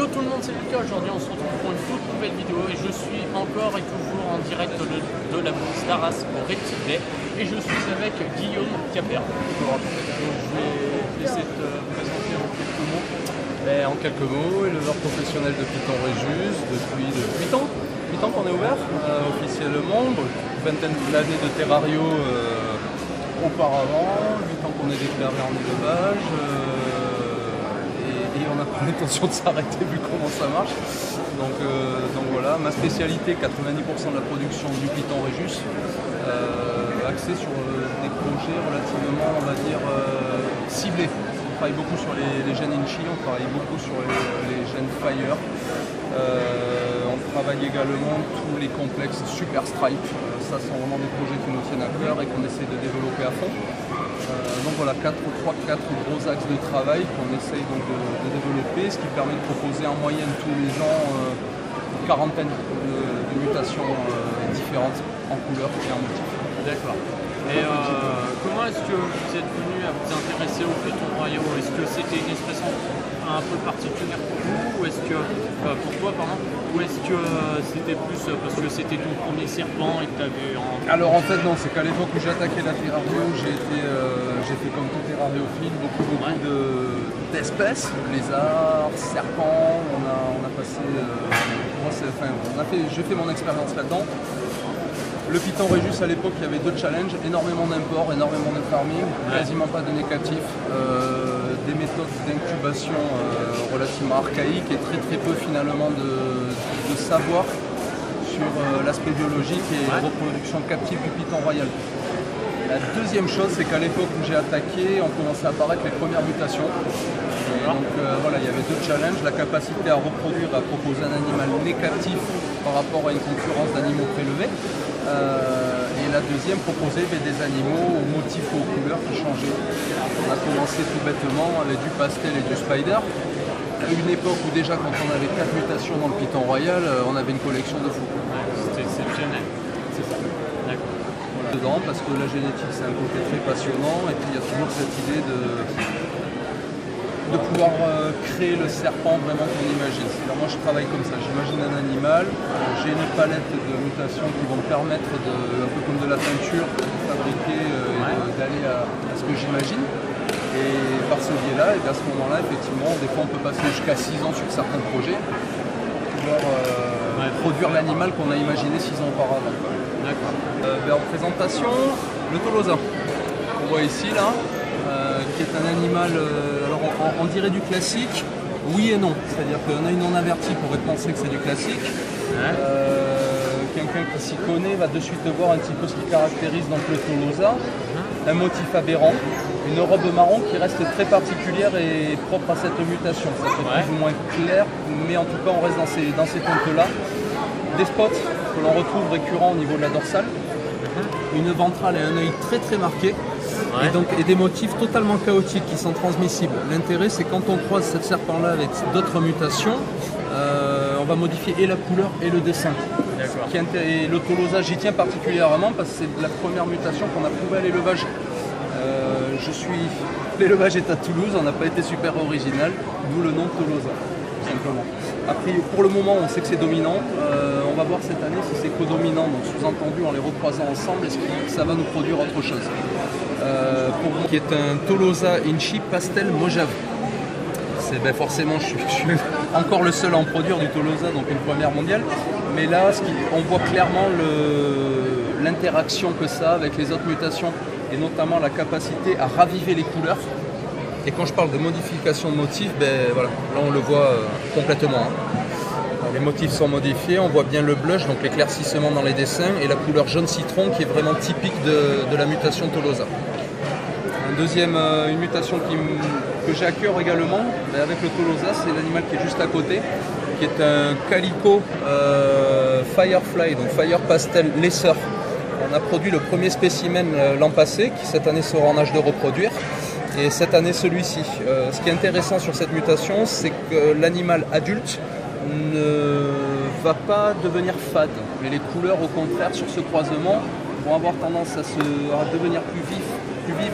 Yo tout le monde, c'est Lucas. Aujourd'hui on se retrouve pour une toute nouvelle vidéo et je suis encore et toujours en direct de la bourse d'Arras au Reptile Day et je suis avec Guillaume Capper. Je vais essayer de te présenter en quelques mots. En quelques mots, éleveur professionnel de Python Régis depuis 8 ans. 8 ans qu'on est ouvert officiellement, donc une vingtaine d'années de terrario auparavant, 8 ans qu'on est déclaré en élevage et on n'a pas l'intention de s'arrêter vu comment ça marche. Donc voilà, ma spécialité, 90% de la production du Python Régis, axée sur des projets relativement, on va dire, ciblés. On travaille beaucoup sur les gènes Inchi, on travaille beaucoup sur les gènes Fire. On travaille également tous les complexes Super Stripe. Ça sont vraiment des projets qui nous tiennent à cœur et qu'on essaie de développer à fond. Donc voilà, 3-4 gros axes de travail qu'on essaye donc de développer, ce qui permet de proposer en moyenne tous les ans une quarantaine de mutations différentes en couleur et en motif. D'accord. Et comment est-ce que vous êtes venu à vous intéresser aux Python royaux? Est-ce que c'était une espèce un peu particulière pour vous, ou est-ce que pour toi, pardon, ou est-ce que c'était plus parce que c'était ton premier serpent et que tu avais envie? Alors en fait non, c'est qu'à l'époque où j'ai attaqué la terrario, j'ai fait comme tout terrariophile, beaucoup d'espèces, lézards, serpents. On a passé, j'ai fait mon expérience là-dedans. Le Python Régis à l'époque, il y avait 2 challenges, énormément d'imports, énormément de farming, quasiment pas de nez captif, des méthodes d'incubation relativement archaïques et très peu finalement de savoir sur l'aspect biologique et reproduction captive du Python royal. La deuxième chose, c'est qu'à l'époque où j'ai attaqué, on commençait à apparaître les premières mutations. Et donc voilà, il y avait 2 challenges, la capacité à reproduire, à proposer un animal nez captif par rapport à une concurrence d'animaux prélevés. Et la deuxième, proposer des animaux aux motifs ou aux couleurs qui changeaient. On a commencé tout bêtement avec du pastel et du spider. À une époque où déjà quand on avait 4 mutations dans le Python royal, on avait une collection de fous. C'était exceptionnel. C'est ça. D'accord. Voilà. Dedans, parce que la génétique c'est un côté très passionnant et puis il y a toujours cette idée de pouvoir créer le serpent vraiment qu'on imagine. Alors moi je travaille comme ça, j'imagine un animal, j'ai une palette de mutations qui vont me permettre, un peu comme de la peinture, de fabriquer et d'aller à ce que j'imagine. Et par ce biais-là, et à ce moment-là, effectivement, des fois on peut passer jusqu'à 6 ans sur certains projets pour pouvoir produire l'animal qu'on a imaginé 6 ans auparavant. D'accord. En présentation, le Tolosa, qu'on voit ici là. Qui est un animal, alors on dirait du classique, oui et non. C'est-à-dire qu'un œil non averti pourrait penser que c'est du classique. Quelqu'un qui s'y connaît va de suite voir un petit peu ce qui caractérise donc le Tolosa. Un motif aberrant, une robe marron qui reste très particulière et propre à cette mutation. Ça peut être plus ou moins clair, mais en tout cas on reste dans ces teintes-là. Des spots que l'on retrouve récurrents au niveau de la dorsale. Une ventrale et un œil très marqué. Et des motifs totalement chaotiques qui sont transmissibles. L'intérêt, c'est quand on croise ce serpent-là avec d'autres mutations, on va modifier et la couleur et le dessin. Et le Tolosa, j'y tiens particulièrement parce que c'est la première mutation qu'on a prouvée à l'élevage. L'élevage est à Toulouse, on n'a pas été super original, d'où le nom Tolosa, tout simplement. Après, pour le moment, on sait que c'est dominant. On va voir cette année si c'est codominant, donc sous-entendu en les recroisant ensemble, est-ce que ça va nous produire autre chose. Qui est un Tolosa Inchi Pastel Mojave. Forcément, je suis encore le seul à en produire du Tolosa, donc une première mondiale. Mais là, on voit clairement l'interaction que ça a avec les autres mutations, et notamment la capacité à raviver les couleurs. Et quand je parle de modification de motifs, voilà, là on le voit complètement. Les motifs sont modifiés, on voit bien le blush, donc l'éclaircissement dans les dessins, et la couleur jaune citron qui est vraiment typique de la mutation Tolosa. Une mutation que j'ai à cœur également, avec le Tolosa, c'est l'animal qui est juste à côté, qui est un Calico Firefly, donc Fire Pastel Laisseur. On a produit le premier spécimen l'an passé, qui cette année sera en âge de reproduire, et cette année celui-ci. Ce qui est intéressant sur cette mutation, c'est que l'animal adulte ne va pas devenir fade, mais les couleurs au contraire sur ce croisement vont avoir tendance à devenir plus vives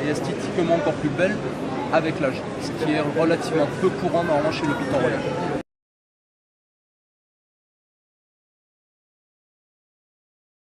et esthétiquement logiquement encore plus belles avec l'âge, ce qui est relativement peu courant normalement chez le Python relais.